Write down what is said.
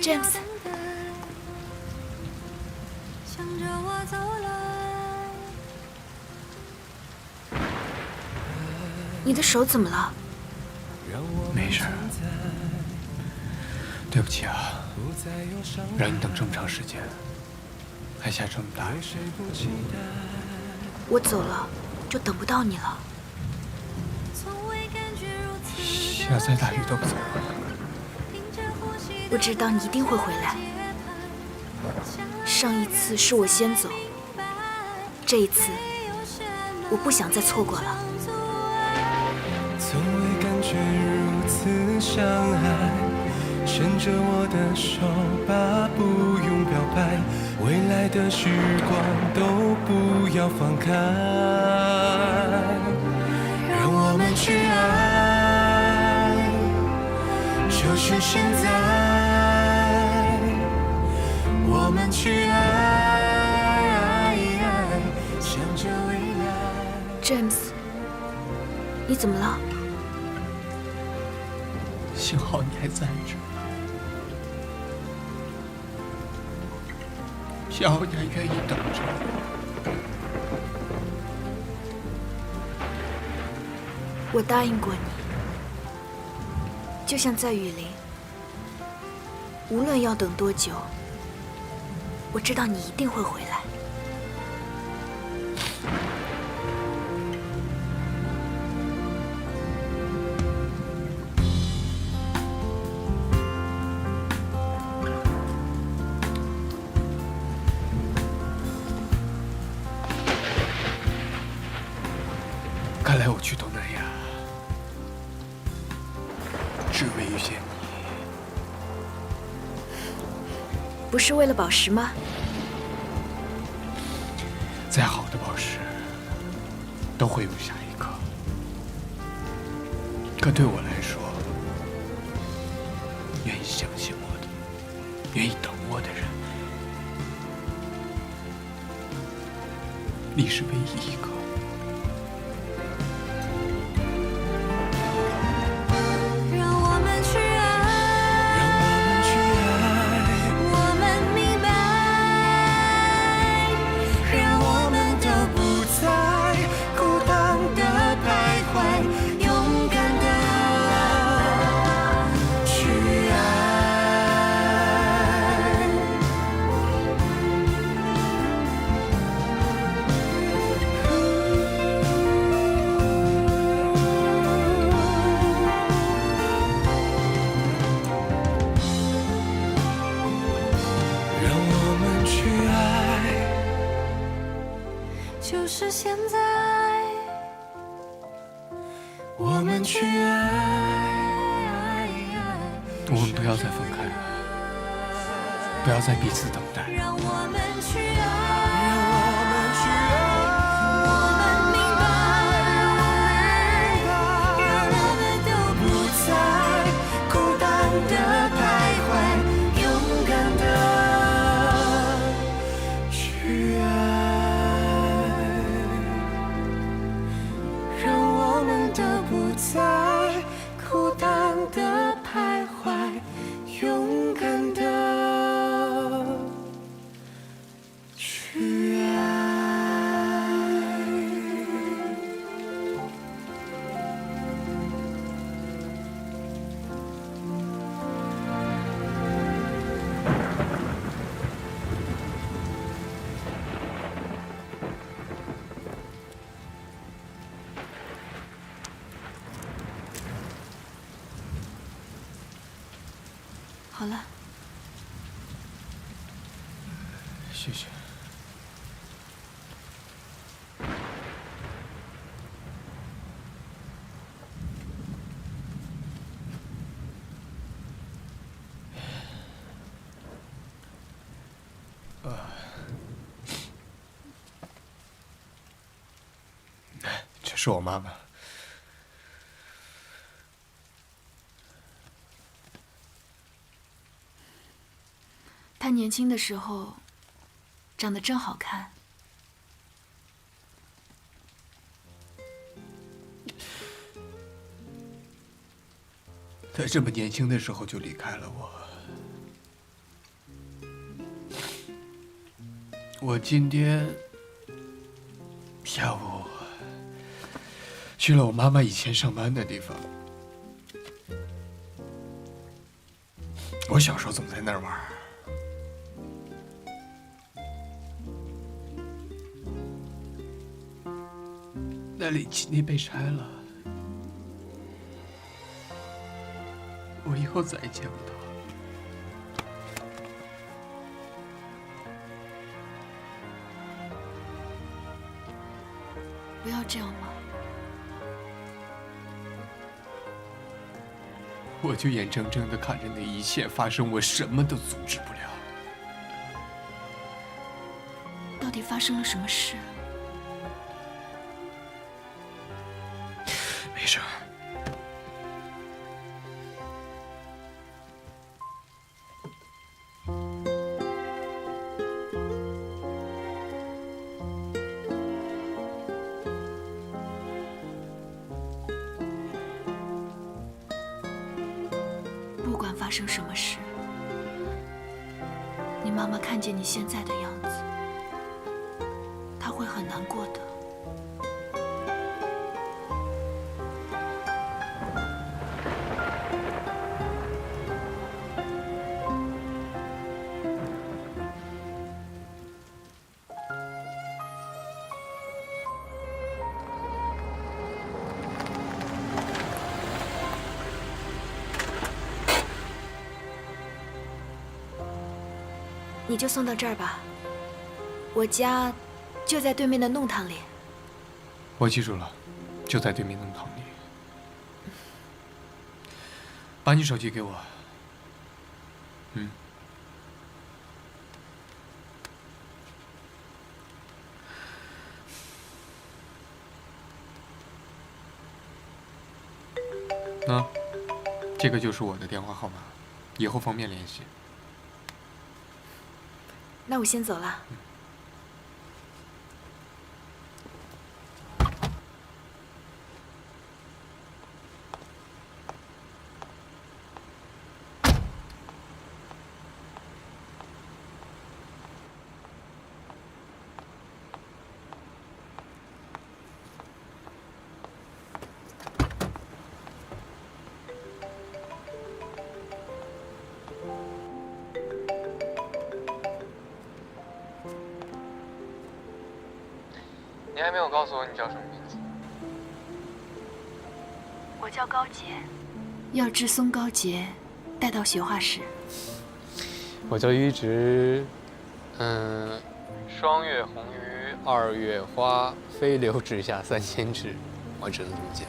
James， 你的手怎么了？没事，对不起啊，让你等这么长时间，还下这么大雨。我走了，就等不到你了。下再大雨都不走。我知道你一定会回来。上一次是我先走，这一次我不想再错过了。从未感觉如此相爱，牵着我的手吧，不用表白，未来的时光都不要放开，让我们去爱，就是现在，我们去爱，向着未来。 James， 你怎么了？幸好你还在这，幸好你还愿意等着。我答应过你，就像在雨林，无论要等多久，我知道你一定会回来。看来我去东南亚，只为遇见你。不是为了宝石吗？再好的宝石，都会有下一颗。可对我来说，愿意相信我的，愿意等我的人，你是唯一一个。 就是现在，我们去爱，我们不要再分开了，不要再彼此等待。让我们去爱，让我们去爱，我们明白，让我们都不再孤单的徘徊，勇敢的去爱。 都不再孤单的徘徊，勇敢的去爱。好了，谢谢。这是我妈妈。 她年轻的时候长得真好看。她这么年轻的时候就离开了我，我今天下午去了我妈妈以前上班的地方。我小时候总在那儿玩。那里基地被拆了，我以后再也见不到。不要这样嘛！我就眼睁睁地看着那一切发生，我什么都阻止不了。到底发生了什么事？没事儿。不管发生什么事，你妈妈看见你现在的样子，她会很难过的。你就送到这儿吧，我家就在对面的弄堂里。我记住了，就在对面弄堂里。把你手机给我。嗯。那，这个就是我的电话号码，以后方便联系。那我先走了。你还没有告诉我你叫什么名字。我叫高洁，要知松高洁，带到学画室。我叫于直，双月红于二月花，飞流直下3000尺，我只能这么讲。